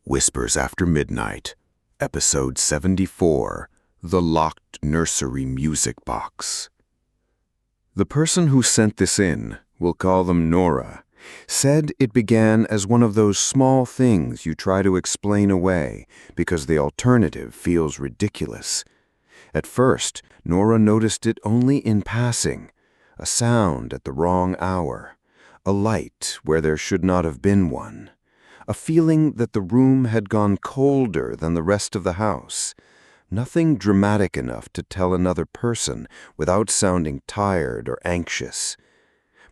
Whispers After Midnight, Episode 74, The Locked Nursery Music Box. The person who sent this in, we'll call them Nora, said it began as one of those small things you try to explain away because the alternative feels ridiculous. At first, Nora noticed it only in passing, a sound at the wrong hour, a light where there should not have been one. A feeling that the room had gone colder than the rest of the house. Nothing dramatic enough to tell another person without sounding tired or anxious.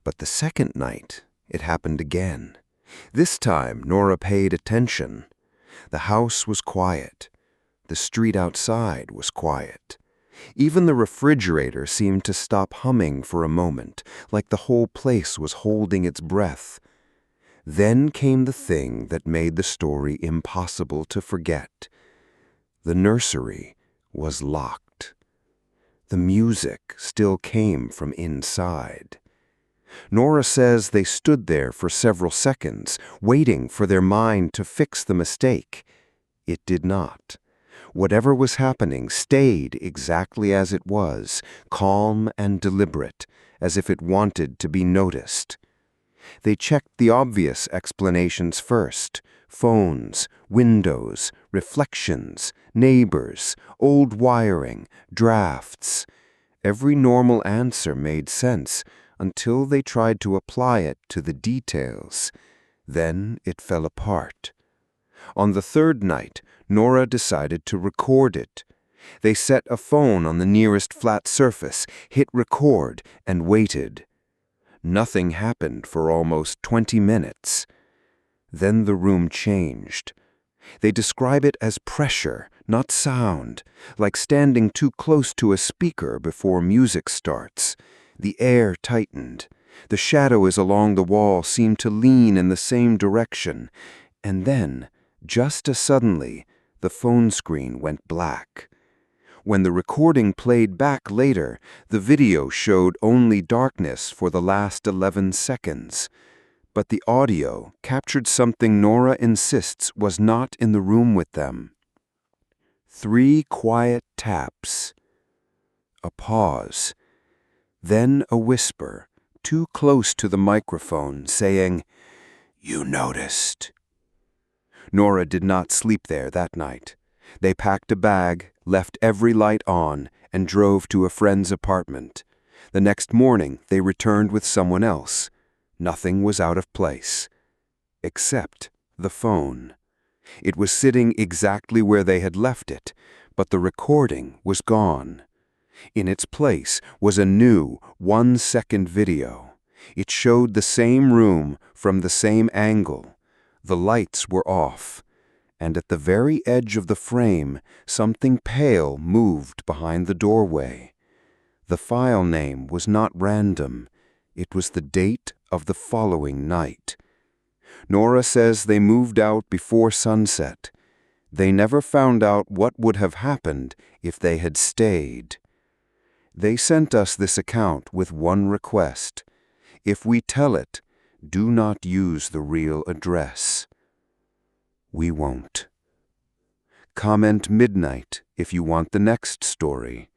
But the second night, it happened again. This time, Nora paid attention. The house was quiet. The street outside was quiet. Even the refrigerator seemed to stop humming for a moment, like the whole place was holding its breath. Then came the thing that made the story impossible to forget. The nursery was locked. The music still came from inside. Nora says they stood there for several seconds, waiting for their mind to fix the mistake. It did not. Whatever was happening stayed exactly as it was, calm and deliberate, as if it wanted to be noticed. They checked the obvious explanations first: phones, windows, reflections, neighbors, old wiring, drafts. Every normal answer made sense until they tried to apply it to the details. Then it fell apart. On the third night, Nora decided to record it. They set a phone on the nearest flat surface, hit record, and waited. Nothing happened for almost 20 minutes. Then the room changed. They describe it as pressure, not sound, like standing too close to a speaker before music starts. The air tightened. The shadows along the wall seemed to lean in the same direction. And then, just as suddenly, the phone screen went black. When the recording played back later, the video showed only darkness for the last 11 seconds. But the audio captured something Nora insists was not in the room with them. 3 quiet taps. A pause. Then a whisper, too close to the microphone, saying, "You noticed." Nora did not sleep there that night. They packed a bag, left every light on, and drove to a friend's apartment. The next morning, they returned with someone else. Nothing was out of place. Except the phone. It was sitting exactly where they had left it, but the recording was gone. In its place was a new 1-second video. It showed the same room from the same angle. The lights were off. And at the very edge of the frame, something pale moved behind the doorway. The file name was not random. It was the date of the following night. Nora says they moved out before sunset. They never found out what would have happened if they had stayed. They sent us this account with one request. If we tell it, do not use the real address. We won't. Comment midnight if you want the next story.